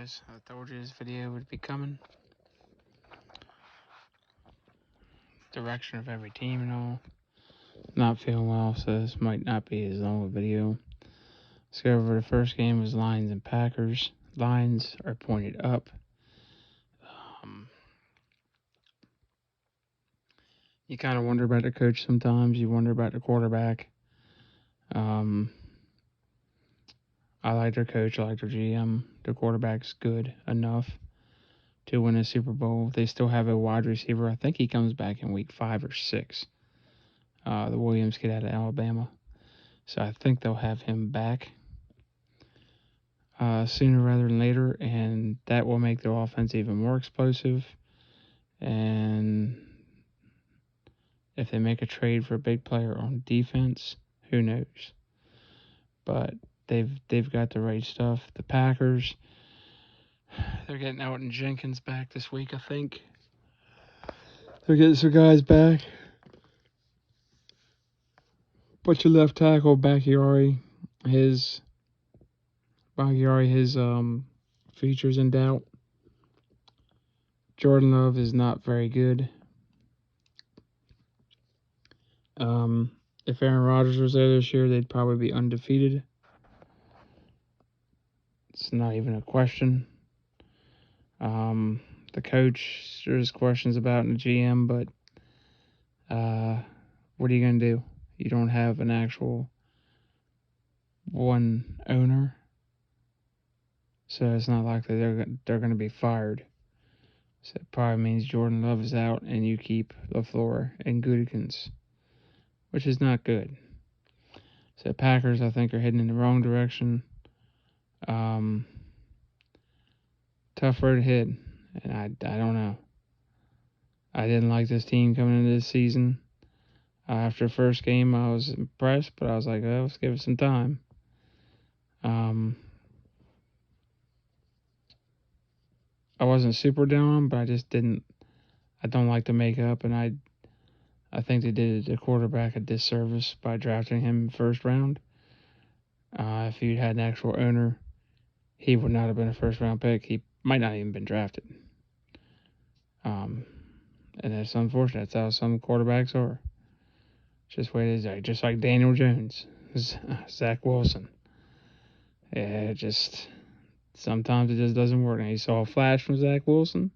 guys. I told you this video would be coming. Direction of every team and all. Not feeling well, so this might not be as long a video. Let's go over the first game was Lions and Packers. Lions are pointed up. You kind of wonder about the coach sometimes. You wonder about the quarterback. I like their coach. I like their GM. The quarterback's good enough to win a Super Bowl. They still have a wide receiver. I think he comes back in week 5 or 6. The Williams kid out of Alabama. So I think they'll have him back sooner rather than later, and that will make their offense even more explosive. And if they make a trade for a big player on defense, who knows? But they've got the right stuff. The Packers, they're getting Elgton Jenkins back this week, I think. They're getting some guys back. But your left tackle, Bakhtiari, his features in doubt. Jordan Love is not very good. If Aaron Rodgers was there this year, they'd probably be undefeated. It's not even a question. The coach, there's questions about in the GM, but what are you going to do? You don't have an actual one owner, so it's not likely they're going to be fired. So it probably means Jordan Love is out and you keep LaFleur and Gutekunst, which is not good. So Packers, I think, are heading in the wrong direction. Tough road ahead, and I don't know. I didn't like this team coming into this season. After the first game, I was impressed, but I was like, oh, let's give it some time. I wasn't super down on them, but I don't like the makeup, and I think they did the quarterback a disservice by drafting him in the first round. If you'd had an actual owner, he would not have been a first-round pick. He might not even been drafted. And that's unfortunate. That's how some quarterbacks are. Just what it is. Just like Daniel Jones, Zach Wilson. Yeah, sometimes it just doesn't work. And you saw a flash from Zach Wilson,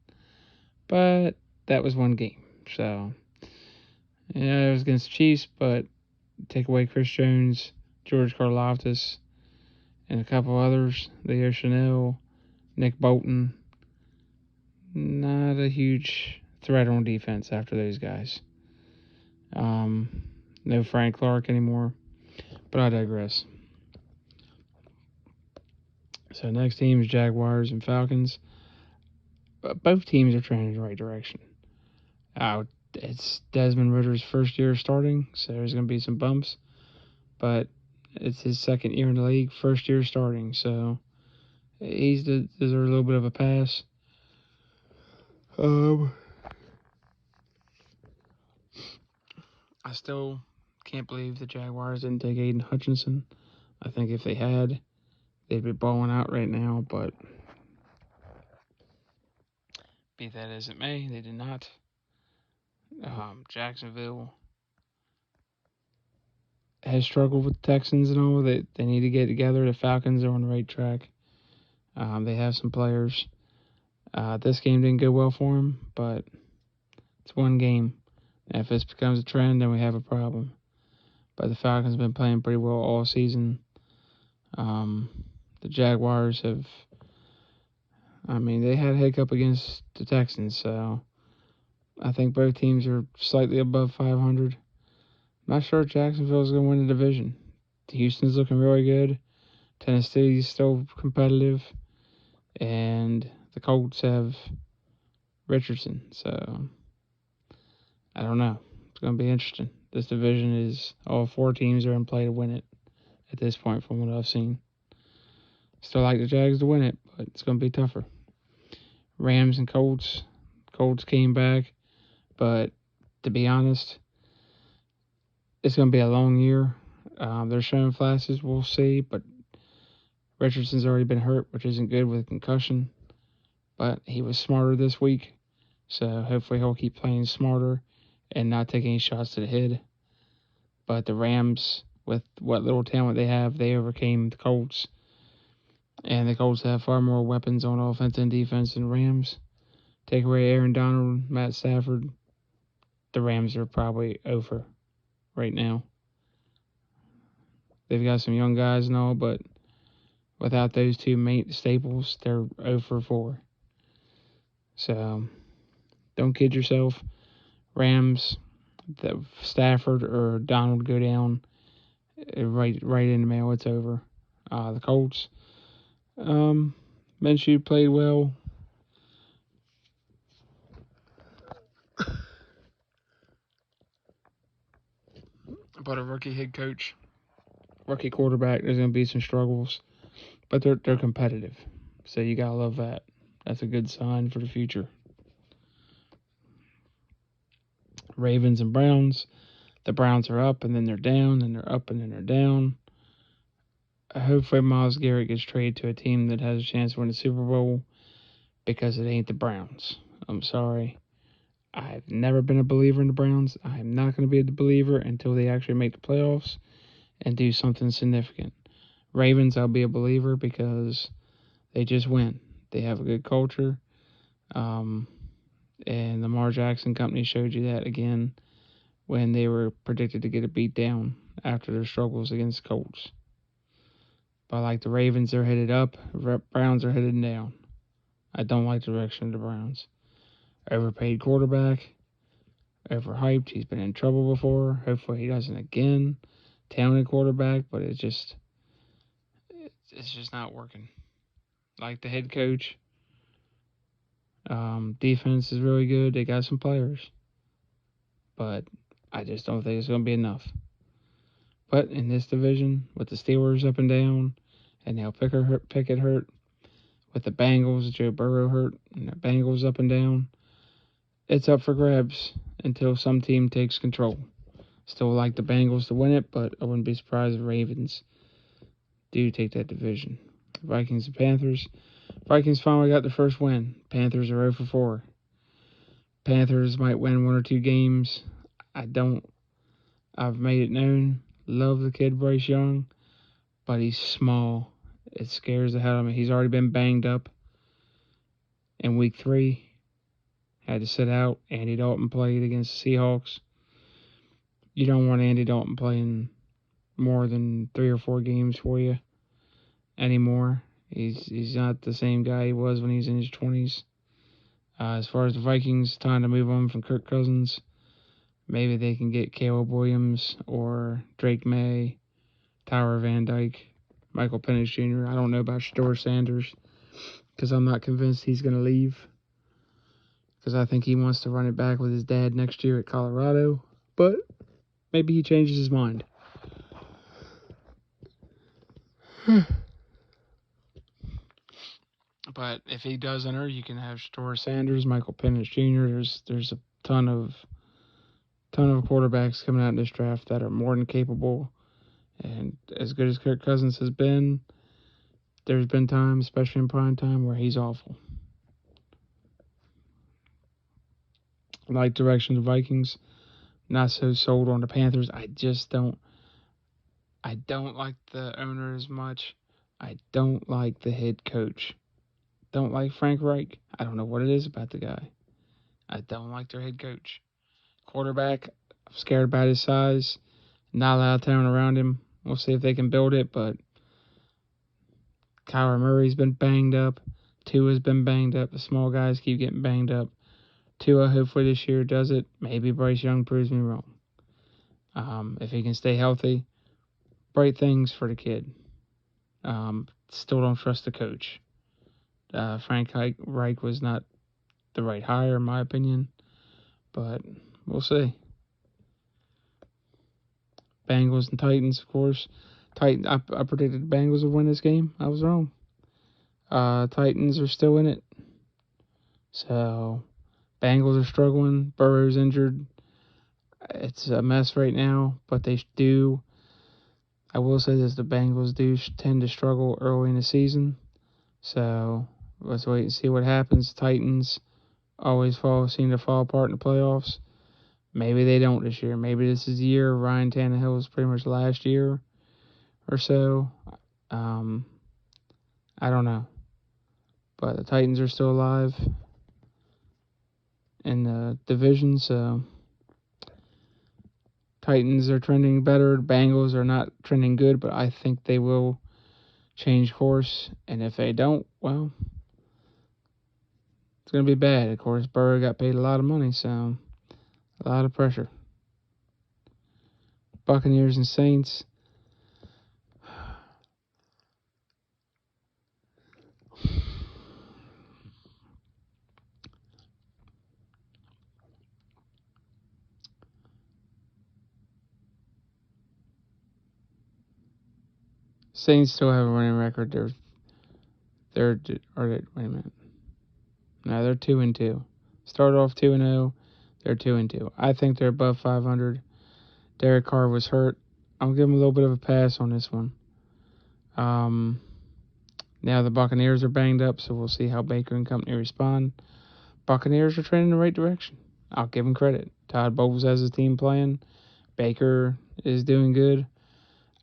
but that was one game. So, yeah, it was against the Chiefs, but take away Chris Jones, George Karlaftis, and a couple others, Leo Chanel, Nick Bolton. Not a huge threat on defense after those guys. No Frank Clark anymore, but I digress. So next team is Jaguars and Falcons. Both teams are trending in the right direction. It's Desmond Ritter's first year starting, so there's going to be some bumps, but it's his second year in the league, first year starting, so he's deserves a little bit of a pass. I still can't believe the Jaguars didn't take Aiden Hutchinson. I think if they had, they'd be balling out right now, but be that as it may, they did not. Jacksonville has struggled with the Texans and all. They need to get together. The Falcons are on the right track. They have some players. This game didn't go well for them, but it's one game. If this becomes a trend, then we have a problem. But the Falcons have been playing pretty well all season. The Jaguars they had a hiccup against the Texans, so I think both teams are slightly above 500. Not sure if Jacksonville's going to win the division. Houston's looking really good. Tennessee's still competitive. And the Colts have Richardson, so I don't know. It's going to be interesting. This division is all 4 teams are in play to win it at this point from what I've seen. Still like the Jags to win it, but it's going to be tougher. Rams and Colts. Colts came back, but to be honest, it's going to be a long year. They're showing flashes, we'll see, but Richardson's already been hurt, which isn't good with concussion. but he was smarter this week. So hopefully he'll keep playing smarter and not take any shots to the head. But the Rams, with what little talent they have, they overcame the Colts. And the Colts have far more weapons on offense and defense than Rams. Take away Aaron Donald, Matt Stafford, the Rams are probably over right now. They've got some young guys and all, but without those two main staples, they're 0-4. So don't kid yourself. Rams, the Stafford or Donald go down right in the mail. It's over. The Colts, Minshew played well. But a rookie head coach, rookie quarterback, there's going to be some struggles. But they're competitive. So you got to love that. That's a good sign for the future. Ravens and Browns. The Browns are up and then they're down, and they're up and then they're down. Hopefully Myles Garrett gets traded to a team that has a chance to win the Super Bowl, because it ain't the Browns. I'm sorry. I've never been a believer in the Browns. I'm not going to be a believer until they actually make the playoffs and do something significant. Ravens, I'll be a believer because they just win. They have a good culture. And Lamar Jackson Company showed you that again when they were predicted to get a beat down after their struggles against the Colts. But like the Ravens, they're headed up. Browns are headed down. I don't like the direction of the Browns. Overpaid quarterback. Overhyped. He's been in trouble before. Hopefully he doesn't again. Talented quarterback, but it's just not working. Like the head coach. Defense is really good. They got some players. But I just don't think it's going to be enough. But in this division, with the Steelers up and down, and now Pickett hurt, with the Bengals, Joe Burrow hurt, and the Bengals up and down, it's up for grabs until some team takes control. Still like the Bengals to win it, but I wouldn't be surprised if Ravens do take that division. Vikings and Panthers. Vikings finally got their first win. Panthers are 0-4. Panthers might win 1 or 2 games. I've made it known. Love the kid Bryce Young, but he's small. It scares the hell out of me. He's already been banged up in week 3. Had to sit out. Andy Dalton played against the Seahawks. You don't want Andy Dalton playing more than 3 or 4 games for you anymore. He's not the same guy he was when he was in his 20s. As far as the Vikings, time to move on from Kirk Cousins. Maybe they can get Caleb Williams or Drake May, Tyler Van Dyke, Michael Penix Jr. I don't know about Shedeur Sanders because I'm not convinced he's going to leave, because I think he wants to run it back with his dad next year at Colorado. But maybe he changes his mind. But if he does enter, you can have Shedeur Sanders, Michael Penix Jr. There's a ton of quarterbacks coming out in this draft that are more than capable. And as good as Kirk Cousins has been, there's been times, especially in prime time, where he's awful. Like direction of the Vikings. Not so sold on the Panthers. I don't like the owner as much. I don't like the head coach. Don't like Frank Reich. I don't know what it is about the guy. I don't like their head coach. Quarterback, I'm scared about his size. Not a lot of talent around him. We'll see if they can build it, but Kyler Murray's been banged up. Tua's been banged up. The small guys keep getting banged up. Tua hopefully this year does it. Maybe Bryce Young proves me wrong. If he can stay healthy, bright things for the kid. Still don't trust the coach. Frank Reich was not the right hire, in my opinion. But we'll see. Bengals and Titans, of course. I predicted the Bengals would win this game. I was wrong. Titans are still in it. So, Bengals are struggling. Burrow's injured. It's a mess right now, but I will say this, the Bengals do tend to struggle early in the season. So, Let's wait and see what happens. Titans always seem to fall apart in the playoffs. Maybe they don't this year. Maybe this is the year Ryan Tannehill's pretty much last year or so. I don't know. But the Titans are still alive in the division, so Titans are trending better. Bengals are not trending good, but I think they will change course. And if they don't, well, it's going to be bad. Of course, Burrow got paid a lot of money, so a lot of pressure. Buccaneers and Saints. Saints still have a winning record. Wait a minute. No, they're 2-2. Started off 2-0. They're 2-2. I think they're above 500. Derek Carr was hurt. I'll give him a little bit of a pass on this one. Now the Buccaneers are banged up, so we'll see how Baker and company respond. Buccaneers are trending in the right direction. I'll give them credit. Todd Bowles has his team playing. Baker is doing good.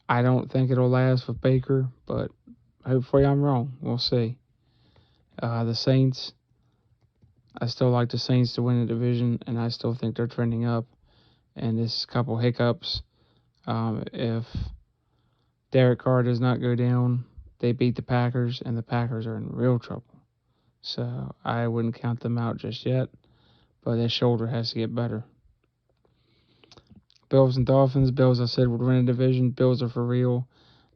I don't think it'll last with Baker, but hopefully I'm wrong. We'll see. The Saints, I still like the Saints to win the division, and I still think they're trending up. And this couple hiccups, if Derek Carr does not go down, they beat the Packers, and the Packers are in real trouble. So I wouldn't count them out just yet, but their shoulder has to get better. Bills and Dolphins. Bills, I said, would win a division. Bills are for real.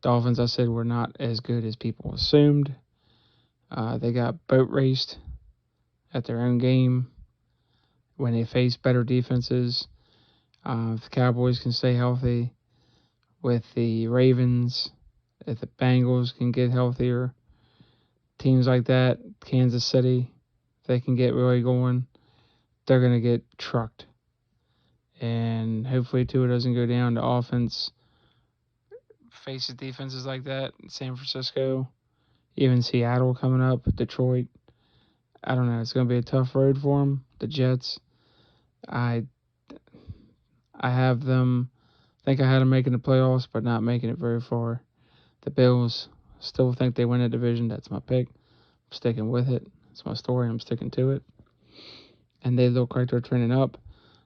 Dolphins, I said, were not as good as people assumed. They got boat raced at their own game when they faced better defenses. If the Cowboys can stay healthy, with the Ravens, if the Bengals can get healthier, teams like that, Kansas City, if they can get really going, they're going to get trucked. And hopefully Tua doesn't go down. The offense faces defenses like that. San Francisco, even Seattle coming up, Detroit. I don't know. It's going to be a tough road for them. The Jets, I have them. I think I had them making the playoffs, but not making it very far. The Bills, still think they win a division. That's my pick. I'm sticking with it. It's my story. I'm sticking to it. And they look like they're trending up.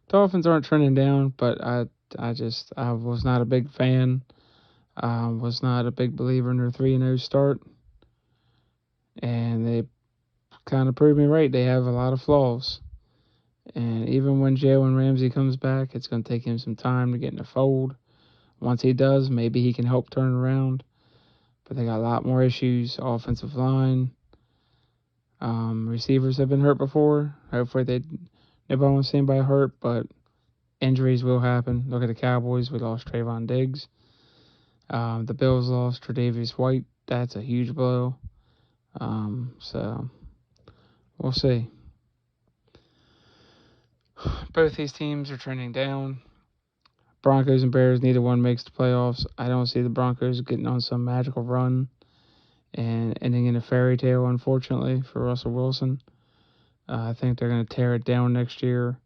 Dolphins aren't trending down, but I was not a big fan. Was not a big believer in their 3-0 start. And they kind of proved me right. They have a lot of flaws. And even when Jalen Ramsey comes back, it's going to take him some time to get in the fold. Once he does, maybe he can help turn around. But they got a lot more issues. Offensive line. Receivers have been hurt before. Hopefully nobody wants to see anybody hurt, but injuries will happen. Look at the Cowboys. We lost Trayvon Diggs. The Bills lost Tre'Davious White. That's a huge blow. So we'll see. Both these teams are trending down. Broncos and Bears, neither one makes the playoffs. I don't see the Broncos getting on some magical run and ending in a fairy tale, unfortunately, for Russell Wilson. I think they're going to tear it down next year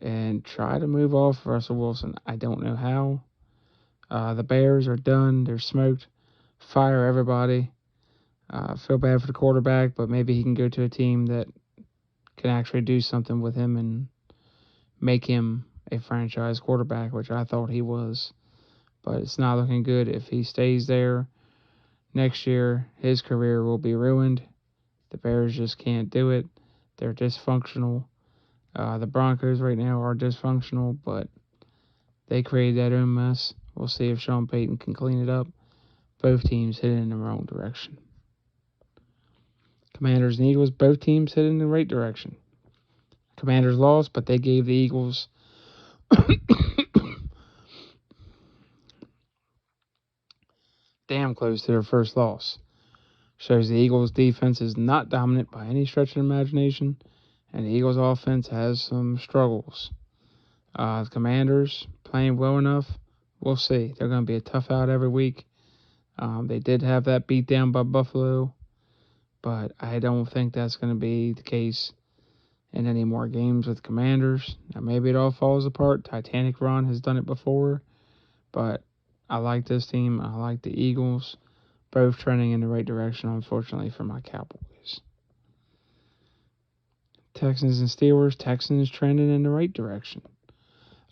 and try to move off Russell Wilson. I don't know how. The Bears are done. They're smoked. Fire everybody. Feel bad for the quarterback, but maybe he can go to a team that can actually do something with him and make him a franchise quarterback, which I thought he was. But it's not looking good. If he stays there next year, his career will be ruined. The Bears just can't do it. They're dysfunctional. The Broncos right now are dysfunctional, but they created that own mess. We'll see if Sean Payton can clean it up. Both teams headed in the wrong direction. Commanders and Eagles, both teams headed in the right direction. Commanders lost, but they gave the Eagles damn close to their first loss. Shows the Eagles' defense is not dominant by any stretch of the imagination, and the Eagles' offense has some struggles. The Commanders playing well enough. We'll see. They're going to be a tough out every week. They did have that beat down by Buffalo, but I don't think that's going to be the case in any more games with Commanders. Now, maybe it all falls apart. Titanic Ron has done it before, but I like this team. I like the Eagles, both trending in the right direction, unfortunately, for my Cowboys. Texans and Steelers. Texans trending in the right direction.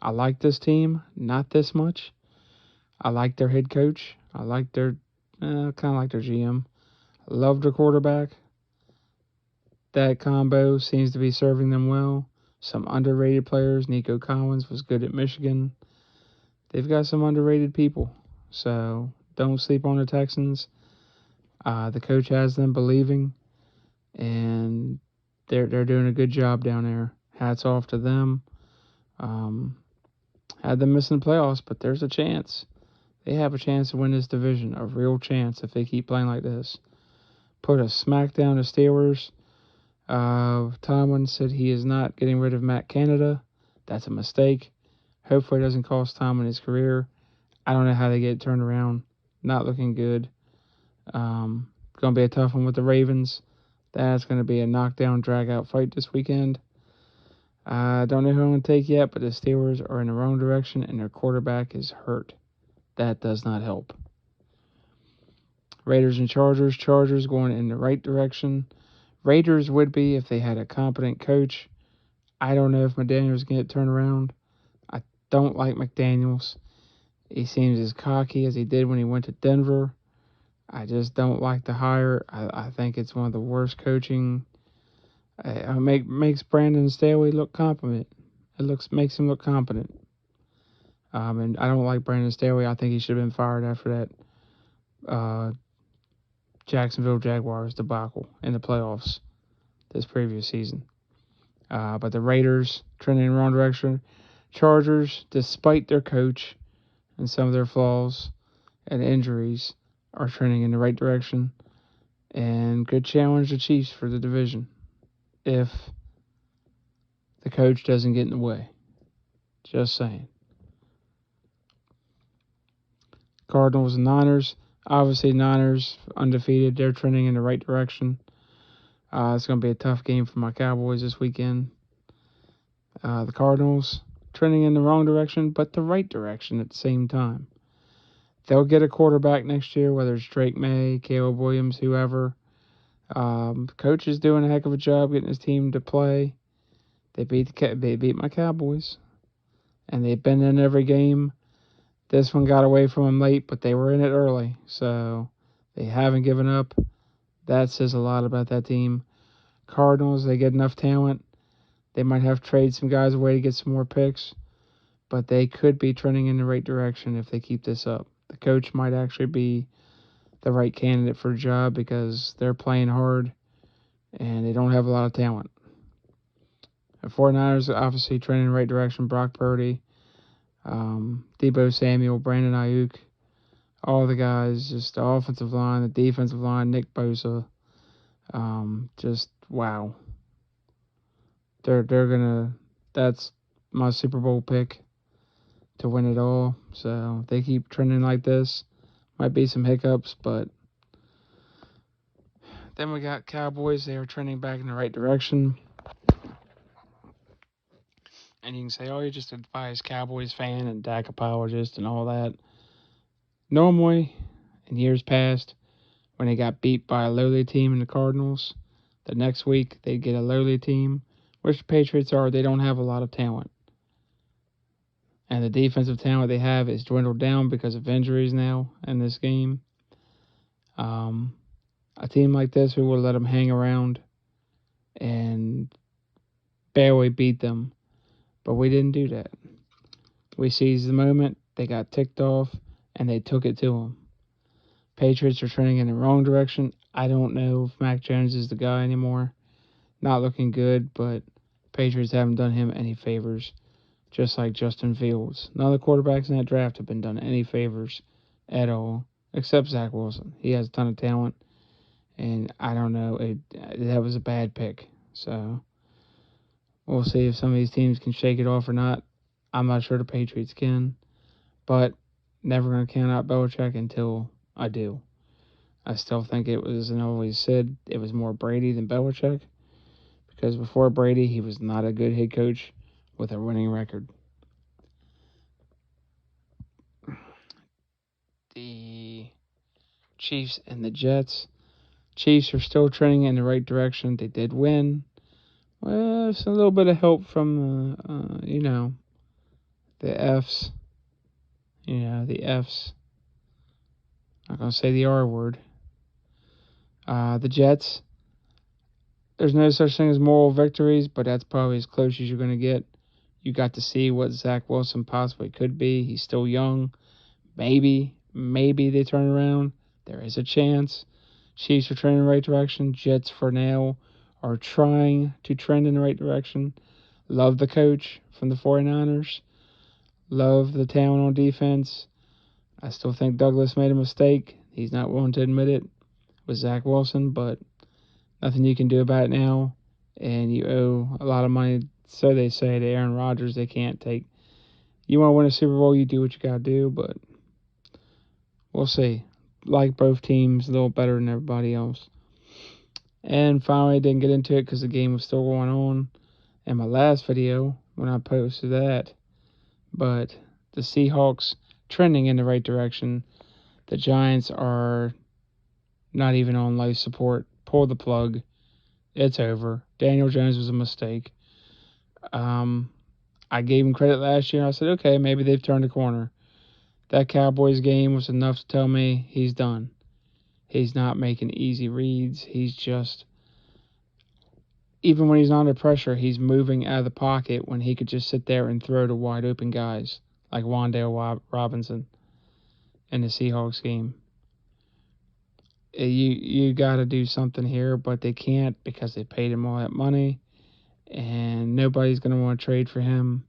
I like this team, not this much. I like their head coach. I like their, kind of like their GM. Love their quarterback. That combo seems to be serving them well. Some underrated players. Nico Collins was good at Michigan. They've got some underrated people. So don't sleep on the Texans. The coach has them believing, and they're doing a good job down there. Hats off to them. Had them missing the playoffs, but there's a chance. They have a chance to win this division, a real chance if they keep playing like this. Put a smack down the Steelers. Tomlin said he is not getting rid of Matt Canada. That's a mistake. Hopefully it doesn't cost Tomlin his career. I don't know how they get it turned around. Not looking good. Going to be a tough one with the Ravens. That's going to be a knockdown, drag-out fight this weekend. I don't know who I'm going to take yet, but the Steelers are in the wrong direction, and their quarterback is hurt. That does not help. Raiders and Chargers. Chargers going in the right direction. Raiders would be if they had a competent coach. I don't know if McDaniels can get turned around. I don't like McDaniels. He seems as cocky as he did when he went to Denver. I just don't like the hire. I think it's one of the worst coaching. Makes Brandon Staley look competent. Makes him look competent. And I don't like Brandon Staley. I think he should have been fired after that Jacksonville Jaguars debacle in the playoffs this previous season. But the Raiders trending in the wrong direction. Chargers, despite their coach and some of their flaws and injuries, are trending in the right direction. And good challenge the Chiefs for the division if the coach doesn't get in the way. Just saying. Cardinals and Niners. Obviously, Niners undefeated. They're trending in the right direction. It's going to be a tough game for my Cowboys this weekend. The Cardinals trending in the wrong direction, but the right direction at the same time. They'll get a quarterback next year, whether it's Drake May, Caleb Williams, whoever. The coach is doing a heck of a job getting his team to play. They beat my Cowboys, and they've been in every game. This one got away from them late, but they were in it early, so they haven't given up. That says a lot about that team. Cardinals, they get enough talent. They might have to trade some guys away to get some more picks, but they could be trending in the right direction if they keep this up. The coach might actually be the right candidate for a job because they're playing hard and they don't have a lot of talent. The 49ers obviously trending in the right direction. Brock Purdy, Deebo Samuel, Brandon Ayuk, all the guys, just the offensive line, the defensive line, Nick Bosa. Just wow. They're gonna. That's my Super Bowl pick to win it all. So if they keep trending like this, might be some hiccups, but then we got Cowboys. They are trending back in the right direction. And you can say, oh, you're just a biased Cowboys fan and Dak apologist and all that. Normally, in years past, when they got beat by a lowly team in the Cardinals, the next week they'd get a lowly team, which the Patriots are. They don't have a lot of talent. And the defensive talent they have is dwindled down because of injuries now in this game. A team like this, we would let them hang around and barely beat them. But we didn't do that. We seized the moment, they got ticked off, and they took it to them. Patriots are trending in the wrong direction. I don't know if Mac Jones is the guy anymore. Not looking good, but Patriots haven't done him any favors, just like Justin Fields. None of the quarterbacks in that draft have been done any favors at all, except Zach Wilson. He has a ton of talent, and I don't know. That was a bad pick. So we'll see if some of these teams can shake it off or not. I'm not sure the Patriots can, but never going to count out Belichick until I do. I still think it was, and I always said, it was more Brady than Belichick. Because before Brady, he was not a good head coach with a winning record. The Chiefs and the Jets. Chiefs are still trending in the right direction. They did win. Well, it's a little bit of help from, the Fs. The Fs. Not going to say the R word. The Jets. There's no such thing as moral victories, but that's probably as close as you're going to get. You got to see what Zach Wilson possibly could be. He's still young. Maybe they turn around. There is a chance. Chiefs are trending in the right direction. Jets, for now, are trying to trend in the right direction. Love the coach from the 49ers. Love the talent on defense. I still think Douglas made a mistake. He's not willing to admit it with Zach Wilson, but nothing you can do about it now. And you owe a lot of money, so they say, to Aaron Rodgers. They can't take. You want to win a Super Bowl, you do what you got to do, but we'll see. Like both teams, a little better than everybody else. And finally, I didn't get into it because the game was still going on in my last video when I posted that. But the Seahawks trending in the right direction. The Giants are not even on life support. Pull the plug. It's over. Daniel Jones was a mistake. I gave him credit last year. I said, okay, maybe they've turned a corner. That Cowboys game was enough to tell me he's done. He's not making easy reads. He's just, even when he's not under pressure, he's moving out of the pocket when he could just sit there and throw to wide open guys like Wan'Dale Robinson in the Seahawks game. You got to do something here, but they can't because they paid him all that money, and nobody's going to want to trade for him.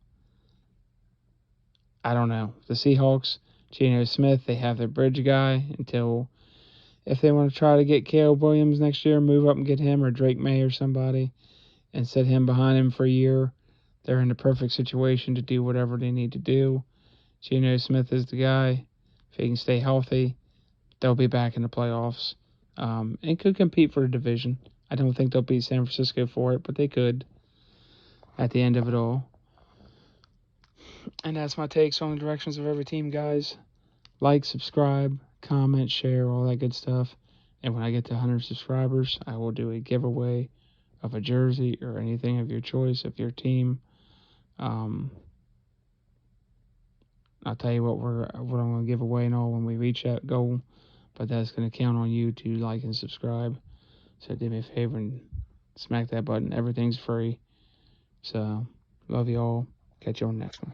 I don't know. The Seahawks, Geno Smith, they have their bridge guy until, if they want to try to get Caleb Williams next year, move up and get him, or Drake May or somebody, and set him behind him for a year. They're in the perfect situation to do whatever they need to do. Geno Smith is the guy. If he can stay healthy, they'll be back in the playoffs, and could compete for the division. I don't think they'll beat San Francisco for it, but they could at the end of it all. And that's my takes on the directions of every team, guys. Like, subscribe, comment, share, all that good stuff. And when I get to 100 subscribers, I will do a giveaway of a jersey or anything of your choice, of your team. I'll tell you what I'm going to give away and all when we reach that goal. But that's going to count on you to like and subscribe. So do me a favor and smack that button. Everything's free. So, love you all. Catch you on the next one.